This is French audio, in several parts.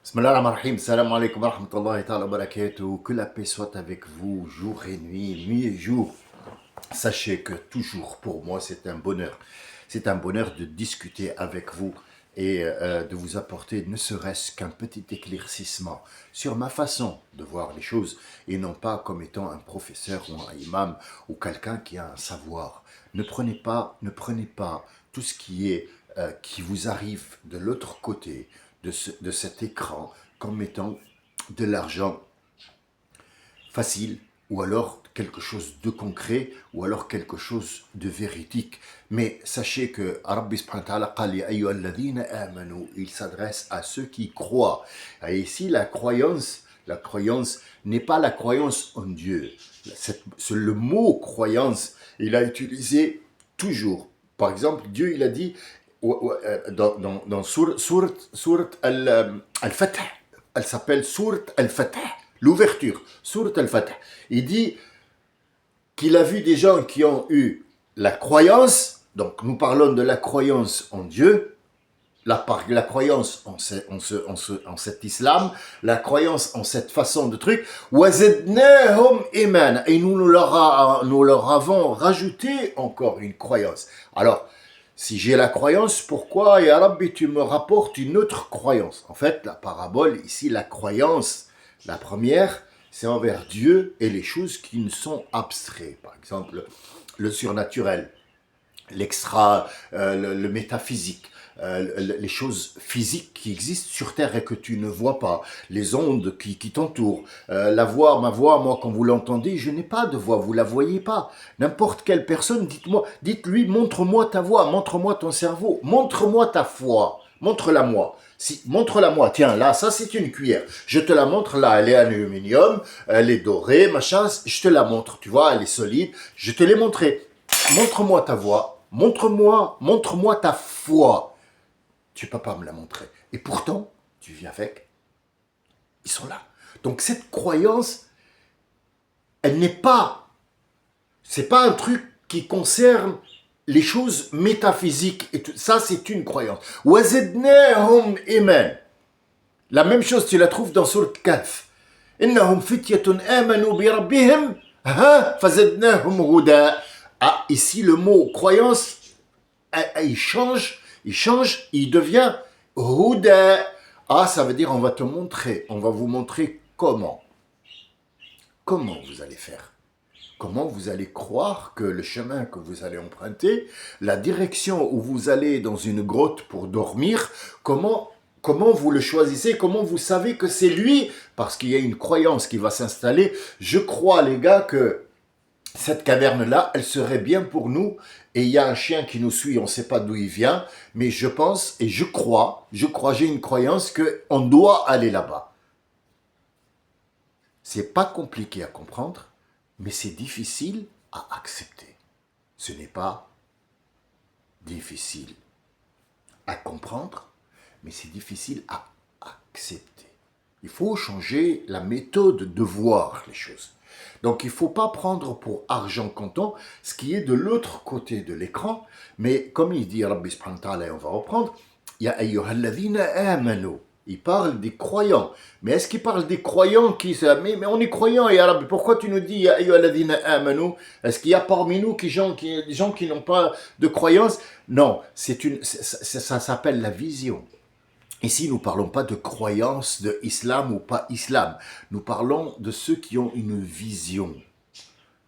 Bismillah ar-Rahman ar-Rahim, salam alaikum wa rahmatullahi ta'ala wa barakatuh. Que la paix soit avec vous, jour et nuit, nuit et jour. Sachez que toujours pour moi c'est un bonheur. C'est un bonheur de discuter avec vous et de vous apporter ne serait-ce qu'un petit éclaircissement sur ma façon de voir les choses et non pas comme étant un professeur ou un imam ou quelqu'un qui a un savoir. Ne prenez pas tout ce qui vous arrive de l'autre côté de cet écran comme étant de l'argent facile, ou alors quelque chose de concret, ou alors quelque chose de véridique. Mais sachez que Rabbi subhanahu wa ta'ala qali ayyuhalladhina amanu, il s'adresse à ceux qui croient. Et ici, la croyance n'est pas la croyance en Dieu. Le mot croyance, il a utilisé toujours. Par exemple, Dieu, il a dit dans Surat Al-Fath, elle s'appelle Surat Al-Fath, l'ouverture, Surat Al-Fath. Il dit qu'il a vu des gens qui ont eu la croyance, donc nous parlons de la croyance en Dieu, la croyance en cet islam, la croyance en cette façon de truc, et nous leur avons rajouté encore une croyance. Alors, si j'ai la croyance, pourquoi, Ya Rabbi, tu me rapportes une autre croyance? En fait, la parabole, ici, la croyance, la première, c'est envers Dieu et les choses qui ne sont abstraites. Par exemple, le surnaturel, le métaphysique, les choses physiques qui existent sur Terre et que tu ne vois pas, les ondes qui t'entourent, la voix, ma voix, moi quand vous l'entendez, je n'ai pas de voix, vous la voyez pas. N'importe quelle personne, dites-lui, montre-moi ta voix, montre-moi ton cerveau, montre-moi ta foi, montre-la-moi. Montre-la-moi, tiens, là, ça c'est une cuillère. Je te la montre, là, elle est en aluminium, elle est dorée, machin, je te la montre, tu vois, elle est solide, je te l'ai montré. Montre-moi ta voix, montre-moi ta foi. Tu ne peux pas me la montrer. Et pourtant, tu vis avec. Ils sont là. Donc cette croyance, elle n'est pas, c'est pas un truc qui concerne les choses métaphysiques. Et tout. Ça, c'est une croyance. وَزِدْنَاهُمْ إِيمَانًا. La même chose, tu la trouves dans Sourate Kahf. إِنَّهُمْ فِتْيَةٌ آمَنُوا بِرَبِّهِمْ فَزِدْنَاهُمْ هُدًى. Ah, ici, le mot croyance, il change, il devient Huda. Ah, ça veut dire on va te montrer, on va vous montrer comment. Comment vous allez faire? Comment vous allez croire que le chemin que vous allez emprunter, la direction où vous allez dans une grotte pour dormir, comment vous le choisissez, comment vous savez que c'est lui? Parce qu'il y a une croyance qui va s'installer. Je crois, les gars, que cette caverne-là, elle serait bien pour nous. Et il y a un chien qui nous suit, on ne sait pas d'où il vient. Mais je pense et je crois, j'ai une croyance qu'on doit aller là-bas. C'est pas compliqué à comprendre, mais c'est difficile à accepter. Ce n'est pas difficile à comprendre, mais c'est difficile à accepter. Il faut changer la méthode de voir les choses. Donc il ne faut pas prendre pour argent comptant ce qui est de l'autre côté de l'écran, mais comme il dit Rabbi subhanahu wa ta'ala, et on va reprendre, Ya ayyuhalladhina amanu. Il parle des croyants. Mais est-ce qu'il parle des croyants qui... Mais on est croyants, et Rabbi, pourquoi tu nous dis Ya ayyuhalladhina amanu? Est-ce qu'il y a parmi nous des gens qui n'ont pas de croyance? Non, ça s'appelle la vision. Ici, nous ne parlons pas de croyance de islam ou pas islam. Nous parlons de ceux qui ont une vision.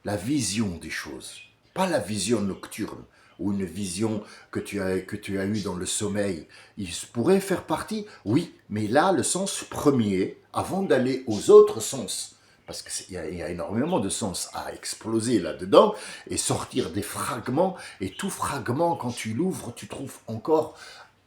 La vision des choses. Pas la vision nocturne ou une vision que tu as eue dans le sommeil. Il pourrait faire partie, oui, mais là, le sens premier, avant d'aller aux autres sens, parce qu'il y a énormément de sens à exploser là-dedans, et sortir des fragments, et tout fragment, quand tu l'ouvres, tu trouves encore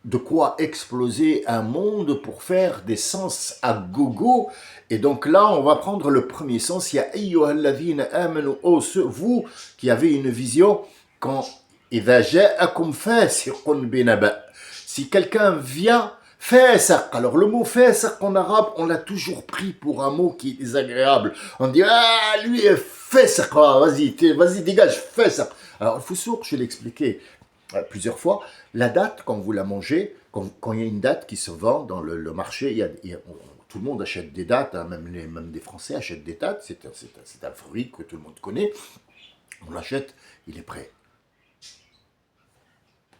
de quoi exploser un monde pour faire des sens à gogo. Et donc là, on va prendre le premier sens. Il y a ayyuhalladhina amanu, oh, vous qui avez une vision, quand idha ja'akum fasiqun binaba. Si quelqu'un vient, fasaq. Alors le mot fasaq en arabe, on l'a toujours pris pour un mot qui est désagréable. On dit, ah, lui est fasaq, ah, vas-y, dégage, fasaq. Alors le fusouq, je l'ai expliqué plusieurs fois, la date, quand vous la mangez, Quand il y a une date qui se vend dans le marché, tout le monde achète des dates, hein, même des Français achètent des dates, c'est un fruit que tout le monde connaît. On l'achète, il est prêt.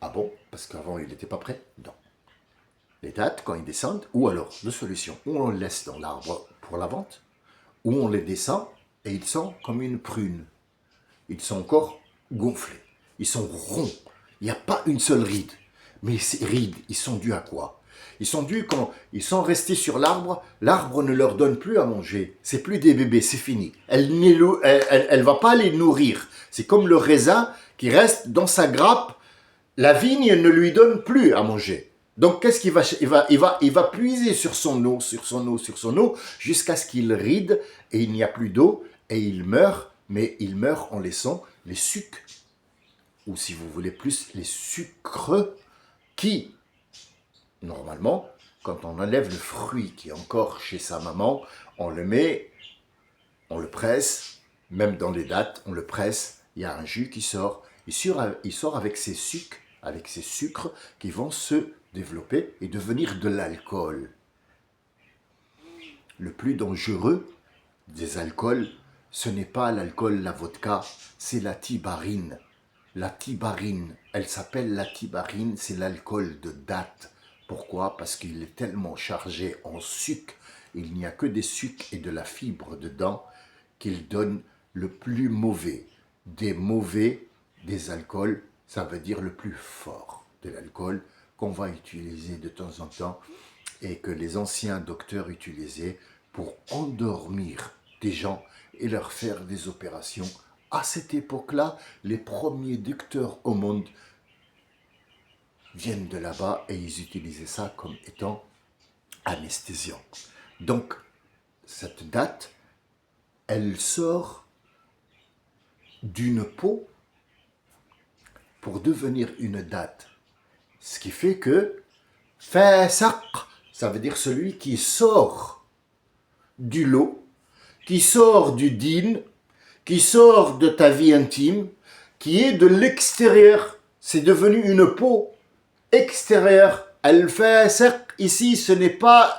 Ah bon? Parce qu'avant, il n'était pas prêt? Non. Les dates, quand ils descendent, ou alors, deux solutions. Ou on les laisse dans l'arbre pour la vente, ou on les descend et ils sont comme une prune. Ils sont encore gonflés. Ils sont ronds. Il n'y a pas une seule ride. Mais ces rides, ils sont dus à quoi? Ils sont dus quand ils sont restés sur l'arbre, l'arbre ne leur donne plus à manger. C'est plus des bébés, c'est fini. Elle va pas les nourrir. C'est comme le raisin qui reste dans sa grappe. La vigne ne lui donne plus à manger. Donc, qu'est-ce qu'il va, il va puiser sur son eau, jusqu'à ce qu'il ride et il n'y a plus d'eau et il meurt, mais il meurt en laissant les sucs, ou si vous voulez plus, les sucres qui, normalement, quand on enlève le fruit qui est encore chez sa maman, on le met, on le presse, même dans les dattes, on le presse, il y a un jus qui sort, il sort avec ses sucres qui vont se développer et devenir de l'alcool. Le plus dangereux des alcools, ce n'est pas l'alcool, la vodka, c'est la tibarine. La tibarine, elle s'appelle la tibarine, c'est l'alcool de date. Pourquoi? Parce qu'il est tellement chargé en sucre, il n'y a que des sucres et de la fibre dedans, qu'il donne le plus mauvais. Des alcools, ça veut dire le plus fort de l'alcool qu'on va utiliser de temps en temps et que les anciens docteurs utilisaient pour endormir des gens et leur faire des opérations. À cette époque-là, les premiers docteurs au monde viennent de là-bas et ils utilisaient ça comme étant anesthésiant. Donc, cette date, elle sort d'une peau pour devenir une date. Ce qui fait que fasaq, ça veut dire celui qui sort du lot, qui sort du din, qui sort de ta vie intime, qui est de l'extérieur. C'est devenu une peau extérieure. Al-fasaq, ici, ce n'est pas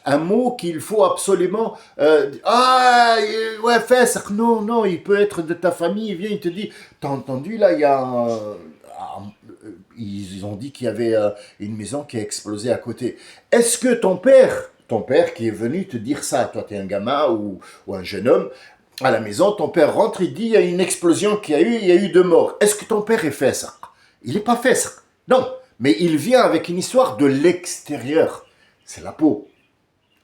un mot qu'il faut absolument... ouais, fasaq, non, il peut être de ta famille, il vient, il te dit, t'as entendu, là, il y a ils ont dit qu'il y avait une maison qui a explosé à côté. Est-ce que ton père qui est venu te dire ça, toi, t'es un gamin ou un jeune homme, à la maison, ton père rentre, il dit, il y a une explosion il y a eu 2 morts. Est-ce que ton père est fasaq? Il n'est pas fasaq. Non, mais il vient avec une histoire de l'extérieur. C'est la peau.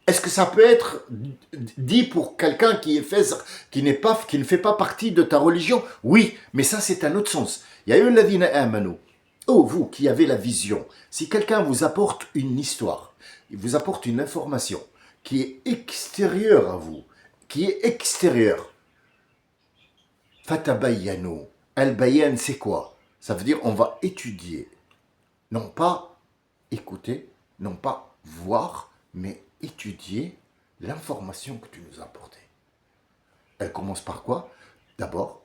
Est-ce que ça peut être dit pour quelqu'un qui est fasaq, qui ne fait pas partie de ta religion? Oui, mais ça c'est un autre sens. Il y a eu l'adina amanu. Oh, vous qui avez la vision, si quelqu'un vous apporte une histoire, il vous apporte une information qui est extérieure à vous, qui est extérieure, fatabayyanu. Al-bayan, c'est quoi? Ça veut dire on va étudier. Non pas écouter, non pas voir, mais étudier l'information que tu nous as apportée. Elle commence par quoi? D'abord,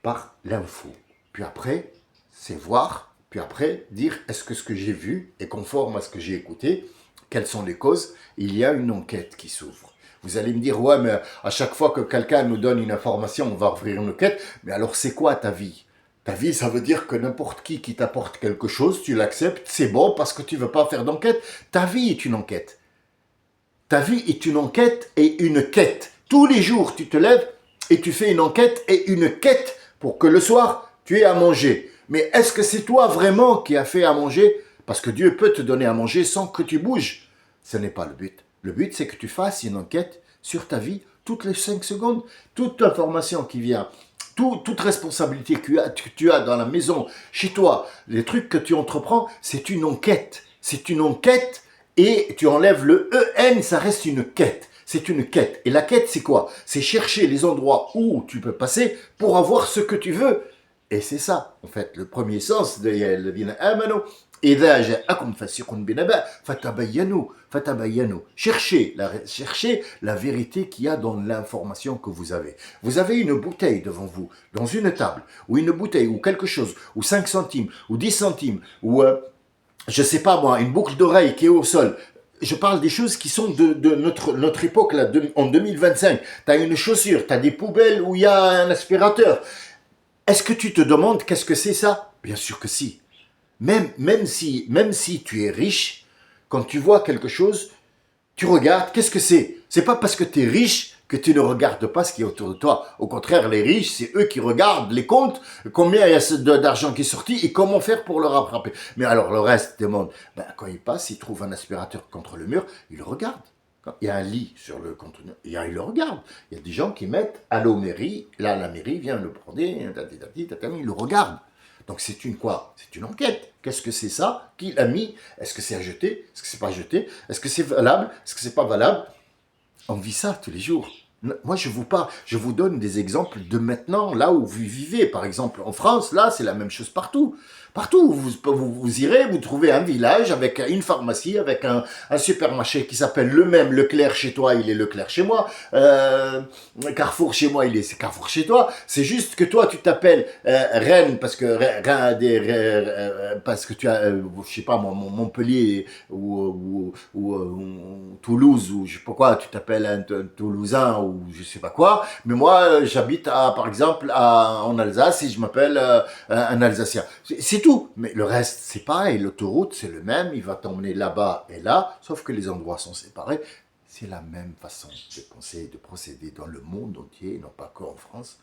par l'info. Puis après, c'est voir. Puis après, dire est-ce que ce que j'ai vu est conforme à ce que j'ai écouté? Quelles sont les causes? Il y a une enquête qui s'ouvre. Vous allez me dire, ouais, mais à chaque fois que quelqu'un nous donne une information, on va ouvrir une enquête. Mais alors, c'est quoi ta vie? Ta vie, ça veut dire que n'importe qui t'apporte quelque chose, tu l'acceptes, c'est bon parce que tu ne veux pas faire d'enquête. Ta vie est une enquête. Ta vie est une enquête et une quête. Tous les jours, tu te lèves et tu fais une enquête et une quête pour que le soir, tu aies à manger. Mais est-ce que c'est toi vraiment qui as fait à manger? Parce que Dieu peut te donner à manger sans que tu bouges. Ce n'est pas le but. Le but, c'est que tu fasses une enquête sur ta vie toutes les 5 secondes. Toute information qui vient, toute responsabilité que tu as dans la maison, chez toi, les trucs que tu entreprends, c'est une enquête. C'est une enquête et tu enlèves le EN, ça reste une quête. C'est une quête. Et la quête, c'est quoi? C'est chercher les endroits où tu peux passer pour avoir ce que tu veux. Et c'est ça, en fait, le premier sens de l'adina amanu. إذا جاءكم فاسق بنبأ فتبينوا. Cherchez la vérité qu'il y a dans l'information que vous avez. Vous avez une bouteille devant vous, dans une table, ou une bouteille, ou quelque chose, ou 5 centimes, ou 10 centimes, ou je sais pas moi, une boucle d'oreille qui est au sol. Je parle des choses qui sont de notre époque, là, en 2025. Tu as une chaussure, tu as des poubelles où il y a un aspirateur. Est-ce que tu te demandes qu'est-ce que c'est ça? Bien sûr que si. Même si tu es riche, quand tu vois quelque chose, tu regardes, qu'est-ce que c'est? C'est pas parce que tu es riche que tu ne regardes pas ce qui est autour de toi. Au contraire, les riches, c'est eux qui regardent les comptes, combien il y a d'argent qui est sorti et comment faire pour le rattraper. Mais alors le reste des mondes, ben, quand ils passent, ils trouvent un aspirateur contre le mur, ils le regardent. Quand il y a un lit sur le conteneur, ils le regardent. Il y a des gens qui mettent à l'eau mairie, là la mairie vient le prendre, ils le regardent. Donc c'est une quoi? C'est une enquête. Qu'est-ce que c'est ça? Qui l'a mis? Est-ce que c'est à jeter? Est-ce que c'est pas à jeter? Est-ce que c'est valable? Est-ce que c'est pas valable? On vit ça tous les jours. Moi, je vous donne des exemples de maintenant, là où vous vivez. Par exemple, en France, là, c'est la même chose partout. Partout où vous irez, vous trouvez un village avec une pharmacie, avec un supermarché qui s'appelle le même Leclerc chez toi, il est Leclerc chez moi. Carrefour chez moi, il est Carrefour chez toi. C'est juste que toi, tu t'appelles Rennes parce que tu as, je sais pas, Montpellier ou Toulouse ou je sais pas quoi, tu t'appelles un Toulousain ou je sais pas quoi. Mais moi, j'habite par exemple en Alsace et je m'appelle un Alsacien. C'est tout. Mais le reste, c'est pareil. L'autoroute, c'est le même. Il va t'emmener là-bas et là, sauf que les endroits sont séparés. C'est la même façon de penser, de procéder dans le monde entier, non pas qu'en France.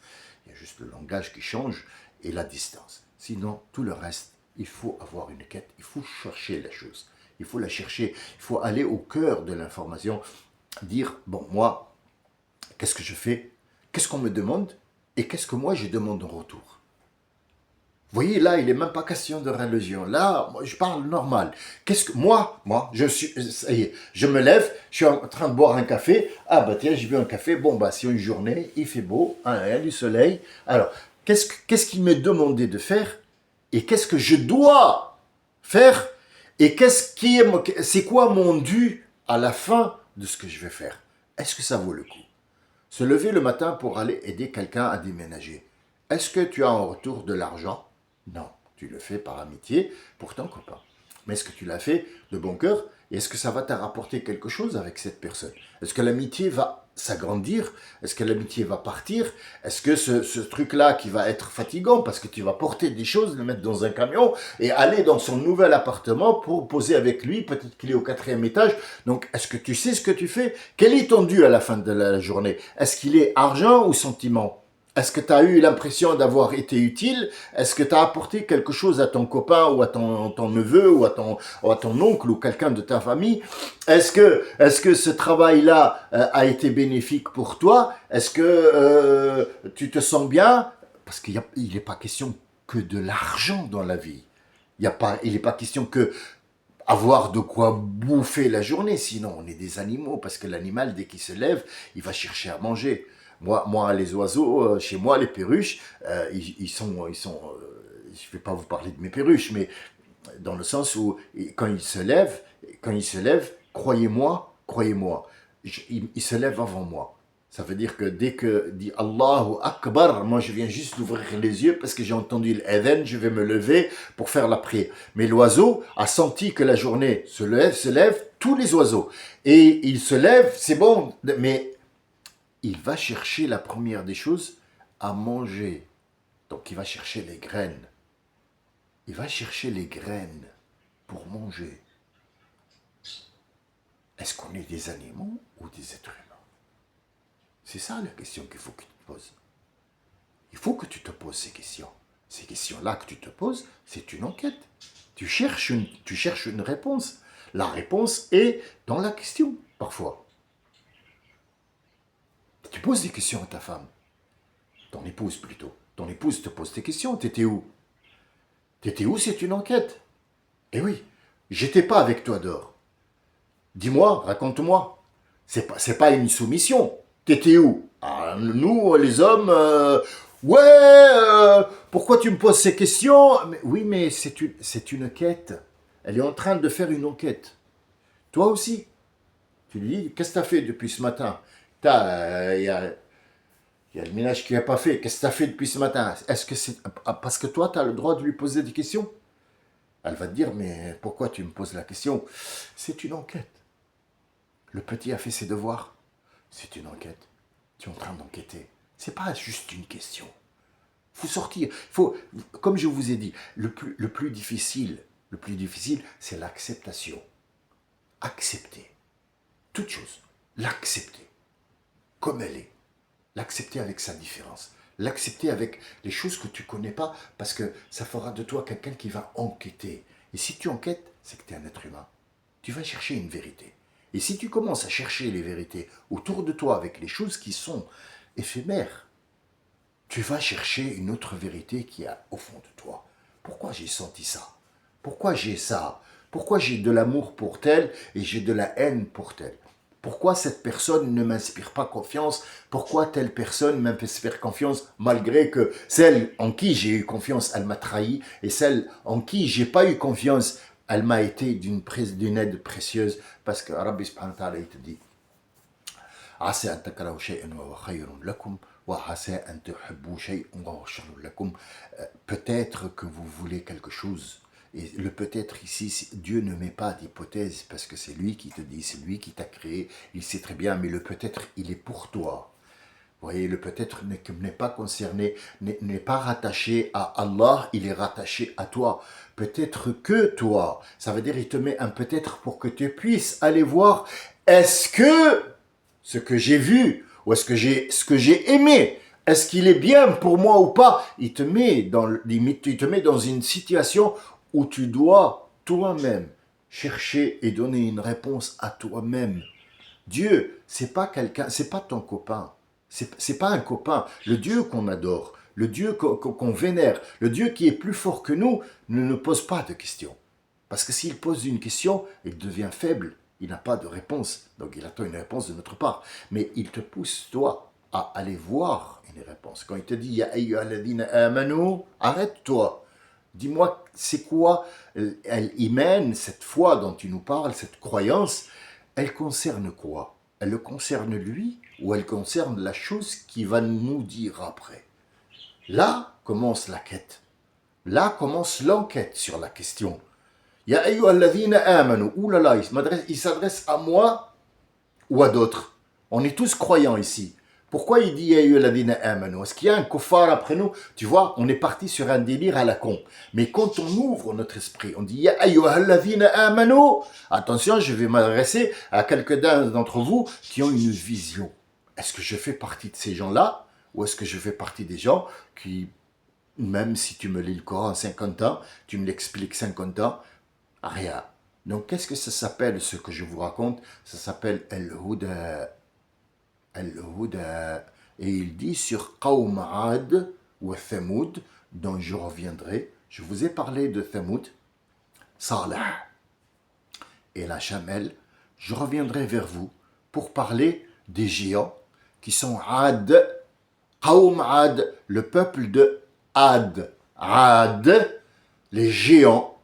Il y a juste le langage qui change et la distance. Sinon, tout le reste, il faut avoir une quête, il faut chercher la chose. Il faut la chercher, il faut aller au cœur de l'information, dire, bon, moi, qu'est-ce que je fais? Qu'est-ce qu'on me demande? Et qu'est-ce que moi, je demande en retour? Vous voyez, là, il n'est même pas question de religion. Là, moi, je parle normal. Qu'est-ce que moi, ça y est, je me lève, je suis en train de boire un café. Ah bah tiens, j'ai bu un café. Bon bah, c'est une journée, il fait beau, hein, il y a du soleil. Alors, qu'est-ce qu'il m'est demandé de faire et qu'est-ce que je dois faire et c'est quoi mon dû à la fin de ce que je vais faire? Est-ce que ça vaut le coup? Se lever le matin pour aller aider quelqu'un à déménager. Est-ce que tu as en retour de l'argent? Non, tu le fais par amitié pour ton copain. Mais est-ce que tu l'as fait de bon cœur? Et est-ce que ça va te rapporter quelque chose avec cette personne? Est-ce que l'amitié va s'agrandir? Est-ce que l'amitié va partir? Est-ce que ce truc-là qui va être fatigant parce que tu vas porter des choses, le mettre dans un camion et aller dans son nouvel appartement pour poser avec lui, peut-être qu'il est au 4e étage. Donc, est-ce que tu sais ce que tu fais? Quel est ton dû à la fin de la journée? Est-ce qu'il est argent ou sentiment? Est-ce que tu as eu l'impression d'avoir été utile? Est-ce que tu as apporté quelque chose à ton copain ou à ton neveu ou à ton oncle ou quelqu'un de ta famille? Est-ce que ce travail-là a été bénéfique pour toi? Est-ce que tu te sens bien? Parce qu'il n'est pas question que de l'argent dans la vie. Il n'est pas question que avoir de quoi bouffer la journée, sinon on est des animaux, parce que l'animal, dès qu'il se lève, il va chercher à manger. Moi les oiseaux, chez moi, les perruches, je ne vais pas vous parler de mes perruches, mais dans le sens où quand ils se lèvent, croyez-moi, ils se lèvent avant moi. Ça veut dire que dès que dit Allahu Akbar, moi je viens juste d'ouvrir les yeux parce que j'ai entendu l'adhan, je vais me lever pour faire la prière. Mais l'oiseau a senti que la journée se lève, tous les oiseaux. Et il se lève, c'est bon, mais il va chercher la première des choses à manger. Donc il va chercher les graines. Il va chercher les graines pour manger. Est-ce qu'on est des animaux ou des êtres humains? C'est ça la question qu'il faut que tu te poses. Il faut que tu te poses ces questions. Ces questions-là que tu te poses, c'est une enquête. Tu cherches une réponse. La réponse est dans la question, parfois. Tu poses des questions à ta femme. Ton épouse plutôt. Ton épouse te pose des questions. T'étais où? T'étais où, c'est une enquête. Eh oui, j'étais pas avec toi dehors. Dis-moi, raconte-moi. C'est pas une soumission. T'étais où? Ah, nous, les hommes, ouais, pourquoi tu me poses ces questions? Oui, mais c'est une quête. Elle est en train de faire une enquête. Toi aussi. Tu lui dis, qu'est-ce que tu as fait depuis ce matin? Il y a le ménage qui n'a pas fait. Qu'est-ce que tu as fait depuis ce matin? Est-ce que c'est parce que toi, tu as le droit de lui poser des questions? Elle va te dire, mais pourquoi tu me poses la question? C'est une enquête. Le petit a fait ses devoirs. C'est une enquête. Tu es en train d'enquêter. C'est pas juste une question. Faut sortir. Faut, comme je vous ai dit, le plus difficile, c'est l'acceptation. Accepter. Toute chose. L'accepter. Comme elle est. L'accepter avec sa différence. L'accepter avec les choses que tu ne connais pas, parce que ça fera de toi quelqu'un qui va enquêter. Et si tu enquêtes, c'est que tu es un être humain. Tu vas chercher une vérité. Et si tu commences à chercher les vérités autour de toi avec les choses qui sont éphémères, tu vas chercher une autre vérité qui est au fond de toi. Pourquoi j'ai senti ça? Pourquoi j'ai ça? Pourquoi j'ai de l'amour pour tel et j'ai de la haine pour tel? Pourquoi cette personne ne m'inspire pas confiance? Pourquoi telle personne m'inspire confiance malgré que celle en qui j'ai eu confiance, elle m'a trahi et celle en qui j'ai pas eu confiance, elle m'a été d'une aide précieuse parce que Rabbi subhanahu wa ta'ala il te dit عسى أن تكرهوا شيئا وهو خير لكم وعسى أن تحبوا شيئا وهو شر لكم. Peut-être que vous voulez quelque chose. Et le peut-être ici, Dieu ne met pas d'hypothèse parce que c'est lui qui te dit, c'est lui qui t'a créé, il sait très bien, mais le peut-être, il est pour toi. Vous voyez, le peut-être n'est pas concerné, n'est pas rattaché à Allah, il est rattaché à toi. Peut-être que toi. Ça veut dire, il te met un peut-être pour que tu puisses aller voir, est-ce que ce que j'ai vu, ou est-ce que ce que j'ai aimé, est-ce qu'il est bien pour moi ou pas? Il te met dans une situation où tu dois toi-même chercher et donner une réponse à toi-même. Dieu, c'est pas quelqu'un, c'est pas ton copain. C'est pas un copain. Le Dieu qu'on adore, le Dieu qu'on vénère, le Dieu qui est plus fort que nous, ne nous pose pas de questions. Parce que s'il pose une question, il devient faible. Il n'a pas de réponse. Donc il attend une réponse de notre part. Mais il te pousse, toi, à aller voir une réponse. Quand il te dit, Ya ayyuhalladhina amanu, arrête-toi. Dis-moi, c'est quoi l'iman, cette foi dont tu nous parles, cette croyance, elle concerne quoi? Elle le concerne lui ou elle concerne la chose qui va nous dire après? Là commence la quête. Là commence l'enquête sur la question. Ya ayyuhalladhina amanu. Ouh là là, il s'adresse à moi ou à d'autres. On est tous croyants ici. Pourquoi il dit Ya ayyuhalladhina amanu? Est-ce qu'il y a un kuffar après nous? Tu vois, on est parti sur un délire à la con. Mais quand on ouvre notre esprit, on dit Ya ayyuhalladhina amanu. Attention, je vais m'adresser à quelques-uns d'entre vous qui ont une vision. Est-ce que je fais partie de ces gens-là? Ou est-ce que je fais partie des gens qui, même si tu me lis le Coran 50 ans, tu me l'expliques 50 ans, rien. Donc, qu'est-ce que ça s'appelle, ce que je vous raconte? Ça s'appelle Al-Huda. Al-Huda. Et il dit sur Qawm Ad ou Thamoud, dont je reviendrai. Je vous ai parlé de Thamoud, Salah et la Chamelle. Je reviendrai vers vous pour parler des géants qui sont Ad, Qawm Ad, le peuple de Ad. Ad, les géants.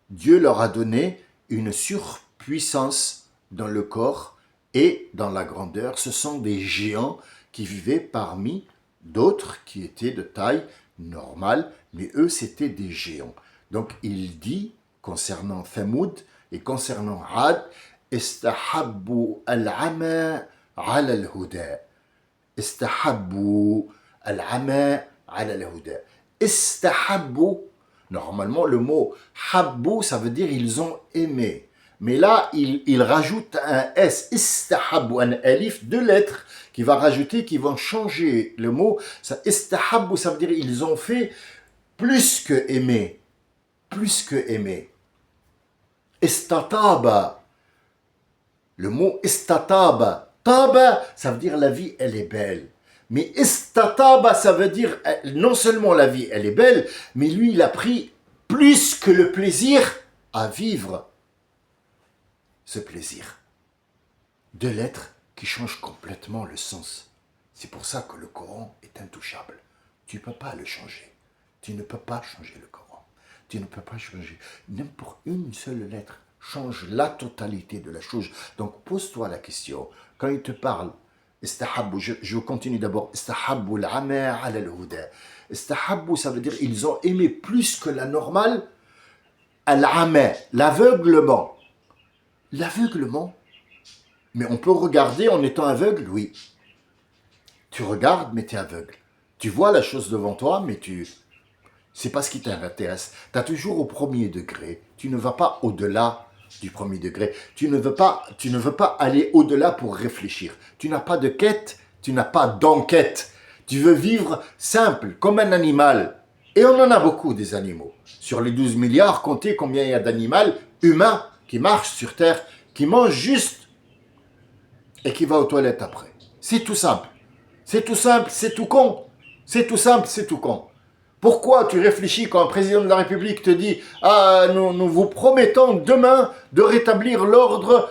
Dieu leur a donné une surpuissance dans le corps et dans la grandeur. Ce sont des géants qui vivaient parmi d'autres qui étaient de taille normale, mais eux c'était des géants. Donc il dit concernant Thamoud et concernant Ad, Istahabbu al-ama ala al-huda. Istahabbu al-ama ala al-huda. Istahabbu. Normalement, le mot habbu, ça veut dire ils ont aimé. Mais là, il rajoute un S, istahabbu, un alif, deux lettres, qui va rajouter, qui vont changer le mot. Istahabbu, ça veut dire ils ont fait plus que aimer. Plus que aimer. Istataba. Le mot istataba. Taba, ça veut dire la vie, elle est belle. Mais istataba, ça veut dire non seulement la vie, elle est belle, mais lui, il a pris plus que le plaisir à vivre ce plaisir. Deux lettres qui changent complètement le sens. C'est pour ça que le Coran est intouchable. Tu ne peux pas le changer. Tu ne peux pas changer le Coran. Tu ne peux pas changer. N'importe une seule lettre change la totalité de la chose. Donc pose-toi la question. Quand il te parle, je continue d'abord. Istahabbu al-ama ala al-huda. Istahabbu, ça veut dire ils ont aimé plus que la normale al-ama, l'aveuglement. L'aveuglement. Mais on peut regarder en étant aveugle, oui. Tu regardes, mais tu es aveugle. Tu vois la chose devant toi, mais c'est pas ce qui t'intéresse. Tu as toujours au premier degré. Tu ne vas pas au-delà du premier degré. Tu ne veux pas aller au-delà pour réfléchir. Tu n'as pas de quête, tu n'as pas d'enquête. Tu veux vivre simple, comme un animal. Et on en a beaucoup des animaux. Sur les 12 milliards, comptez combien il y a d'animaux humains qui marchent sur Terre, qui mangent juste et qui va aux toilettes après. C'est tout simple. C'est tout simple, c'est tout con. C'est tout simple, c'est tout con. Pourquoi tu réfléchis quand un président de la République te dit « Ah, nous vous promettons demain de rétablir l'ordre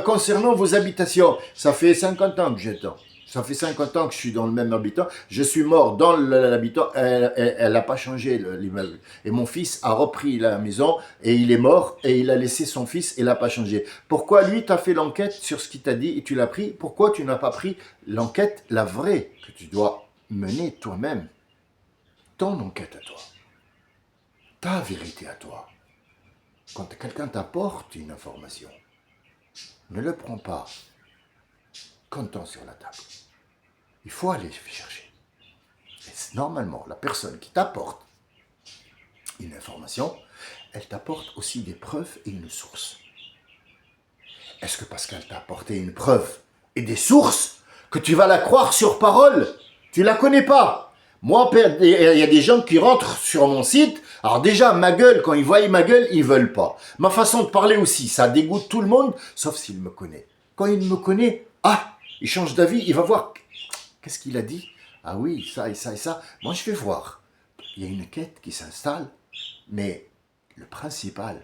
concernant vos habitations ». Ça fait 50 ans que j'attends. Ça fait 50 ans que je suis dans le même habitant. Je suis mort dans l'habitant. Elle n'a pas changé l'immeuble. Et mon fils a repris la maison et il est mort et il a laissé son fils et il n'a pas changé. Pourquoi lui, tu as fait l'enquête sur ce qu'il t'a dit et tu l'as pris? Pourquoi tu n'as pas pris l'enquête, la vraie, que tu dois mener toi-même? Ton enquête à toi. Ta vérité à toi. Quand quelqu'un t'apporte une information, ne le prends pas comptant sur la table. Il faut aller chercher. Et normalement, la personne qui t'apporte une information, elle t'apporte aussi des preuves et une source. Est-ce que parce qu'elle t'a apporté une preuve et des sources, que tu vas la croire sur parole? Tu ne la connais pas. Moi, il y a des gens qui rentrent sur mon site. Alors déjà, ma gueule, quand ils voient ma gueule, ils veulent pas. Ma façon de parler aussi, ça dégoûte tout le monde, sauf s'il me connaît. Quand il me connaît, il change d'avis, il va voir. Qu'est-ce qu'il a dit? Ah oui, ça et ça et ça. Moi, je vais voir. Il y a une quête qui s'installe, mais le principal,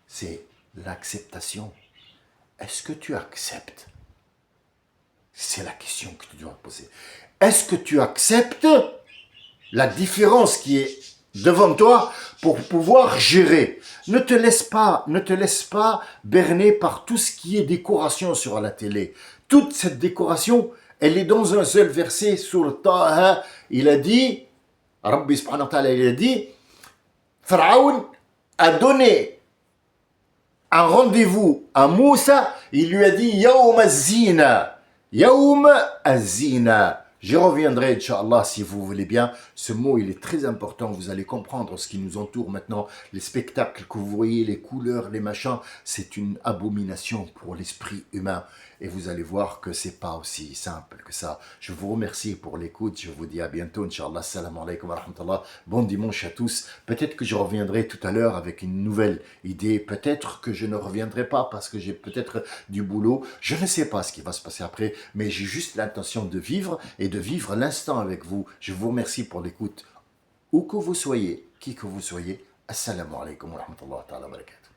c'est l'acceptation. Est-ce que tu acceptes? C'est la question que tu dois poser. Est-ce que tu acceptes la différence qui est devant toi pour pouvoir gérer? Ne te laisse pas berner par tout ce qui est décoration sur la télé. Toute cette décoration, elle est dans un seul verset sur Taha. Il a dit, Rabbi subhanahu wa ta'ala, il a dit, Pharaon a donné un rendez-vous à Moussa, il lui a dit, Yaoum az-zina, Yaoum az-zina. J'y reviendrai, Inch'Allah, si vous voulez bien. Ce mot, il est très important. Vous allez comprendre ce qui nous entoure maintenant. Les spectacles que vous voyez, les couleurs, les machins, c'est une abomination pour l'esprit humain. Et vous allez voir que c'est pas aussi simple que ça. Je vous remercie pour l'écoute. Je vous dis à bientôt, Inch'Allah. Salam alaikum wa rahmatullah. Bon dimanche à tous. Peut-être que je reviendrai tout à l'heure avec une nouvelle idée. Peut-être que je ne reviendrai pas parce que j'ai peut-être du boulot. Je ne sais pas ce qui va se passer après, mais j'ai juste l'intention de vivre et de vivre l'instant avec vous. Je vous remercie pour l'écoute. Où que vous soyez, qui que vous soyez, assalamu alaikum wa rahmatullahi wa barakatuh.